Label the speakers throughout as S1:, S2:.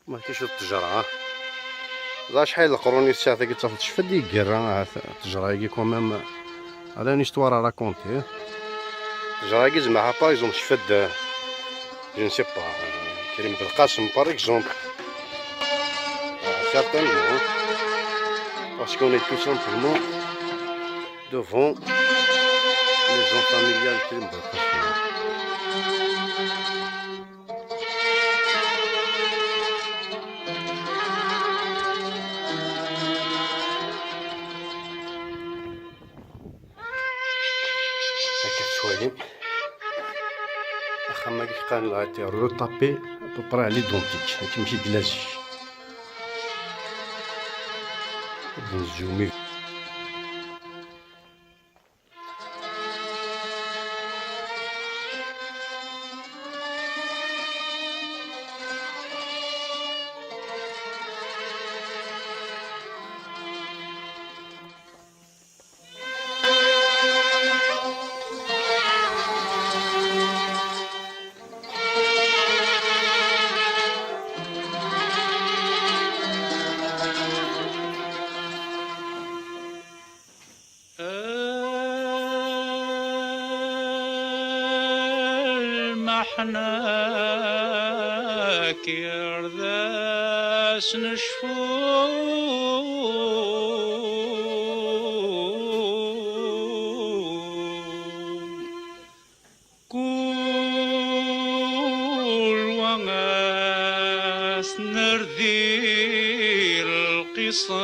S1: ما كاينش التجرة ها شحال القرون ساعه كي تاخد شفا ديال التجرة كي كوميم هذا اون استوار ا راكونتي التجرة كي جمعها باغ اكزومبل شفا جو نسي با كريم بالقاسم باغ اكزومبل certainement parce qu'on est tout simplement devant maison familiale كريم بالقاسم كتشوالي واخا ما كيقال لا تيرو طابي ابوبرا على دونتيك تمشي دلاج نزومي
S2: المحناك يرداس نشفو كل وناس نردي القصاص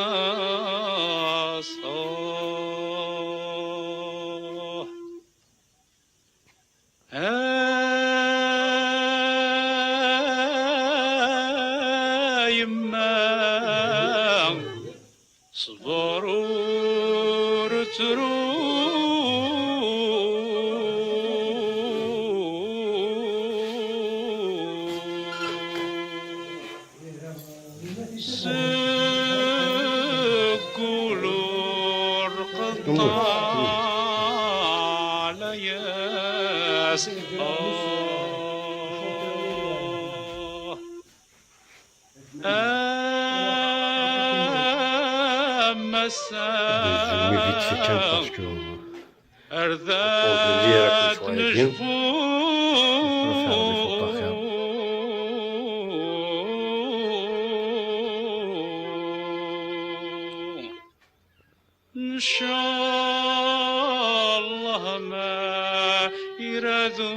S2: يما صبر وترو سكولور قطع لياس أرذات نجفو إن شاء الله ما يرادو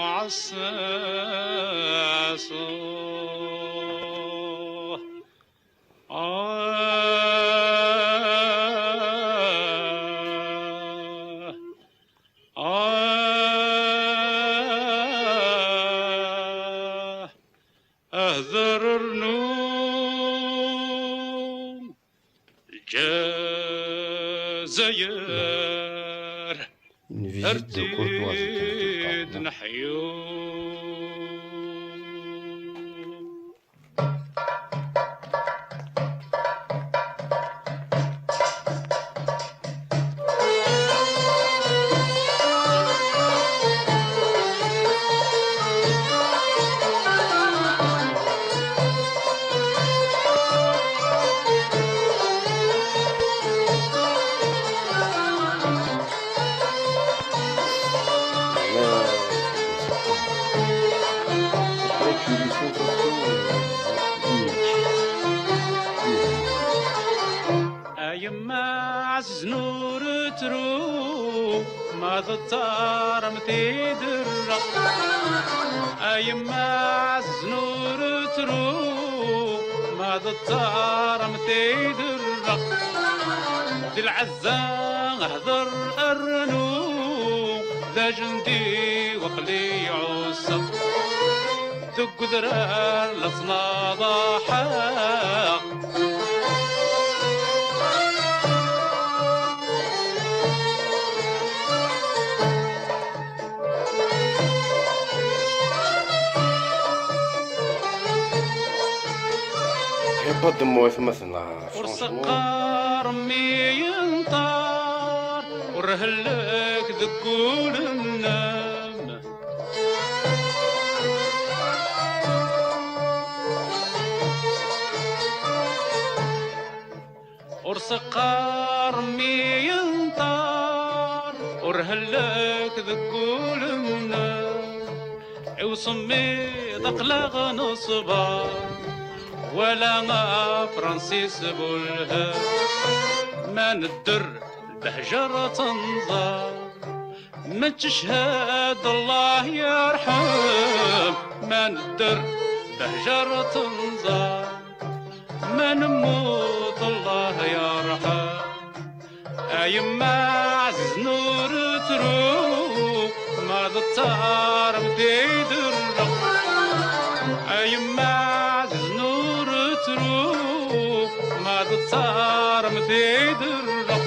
S2: عساس أهذر النوم الجزائر أرتيد نحيو يما عز نور ترو ما ضطر متيدرة يما عز نور ترو ما ضطر متيدرة دي العزة اهدر الرنو ذا جندي وقلي عصا دق ذرار لصنا ضحا
S1: با دموع مثلا
S2: ورسقار مي ينطار ورهلك ذكول النام السقار مي ينطار ورهلك ذكول النار وصمي دقلاغ نصبار ولا ما فرانسيس بولها ما ندر البهجر تنظر ما تشهد الله يرحم ما ندر بهجر تنظر ما نموت الله يرحم أيما عز نور تروح ما ضطار بديد الرق أيما عز نور تروح ما ضطار بديد الرق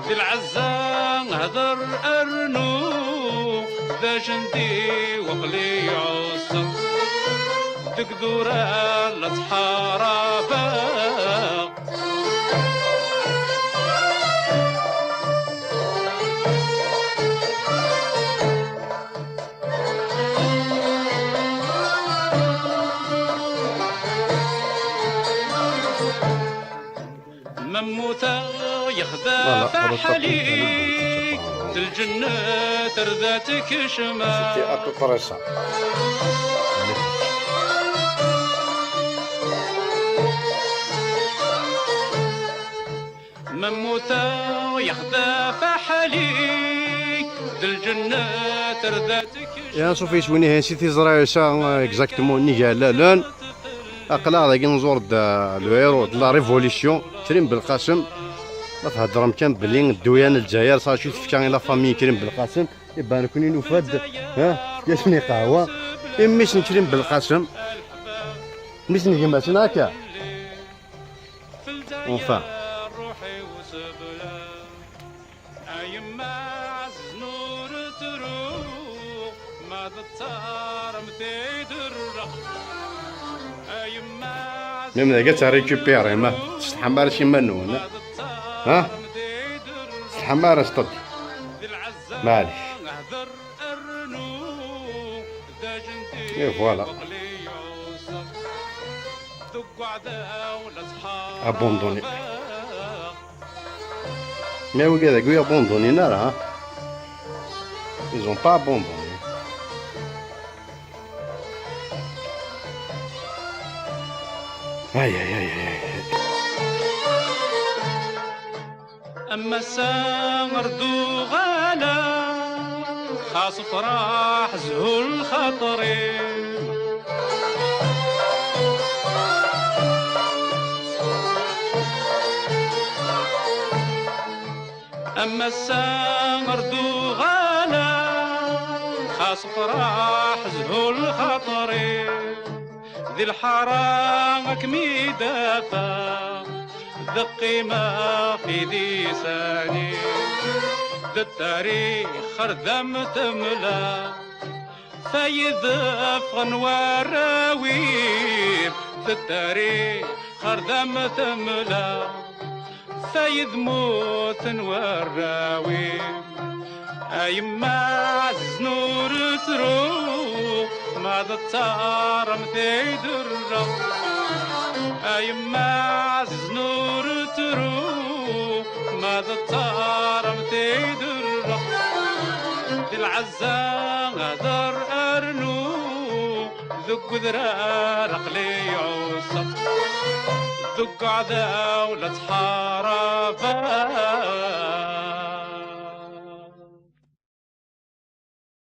S2: في العزان هدر أرنو ذا جندي وقلي عصر تقدر لا تحاربا مموتا يخدع فحلي الجنة ترذاتك شمال مموتا يخدع فحلي الجنة ترذاتك
S1: يا صوفي شويني هانسي تيزرا شا اكزاكتومون نيجا لا لان اقلا داكي نزور لو هيرو لا ريفوليسيون كريم بالقاسم ما تهضرم كان بلي الدويان الجزائر صار شي تفكان لا فامي كريم بالقاسم يبان كوني نفاد ها ياسني قهوه ميش كريم بالقاسم ميش نجمعتنا هكا اونفان ميم ذاك تريكوبيري ما تستحمر شي منون ها تستحمر استد معليش اي فوالا ابوندوني مي وي كذا كوي ابوندوني نارا ها ils ont pas abandonné اي اي اي اي
S2: اما السامر دو غالا خاص فراح زهو الخطري اما السامر دو غالا خاص فراح زهو الخطري ذي الحرام كمي دافا ذقي ما في لساني ذا التاريخ خردم تملا فايد فغنوار راويب ذا التاريخ خردم تملا فايد موت نوراويب أيما عز نور تروح ما ضطار متيدر أيما عز نور تروح ما ضطار متيدر في العزة غدر أرنو ذق ذرار قلي عصب ذق عدا ولا تحارب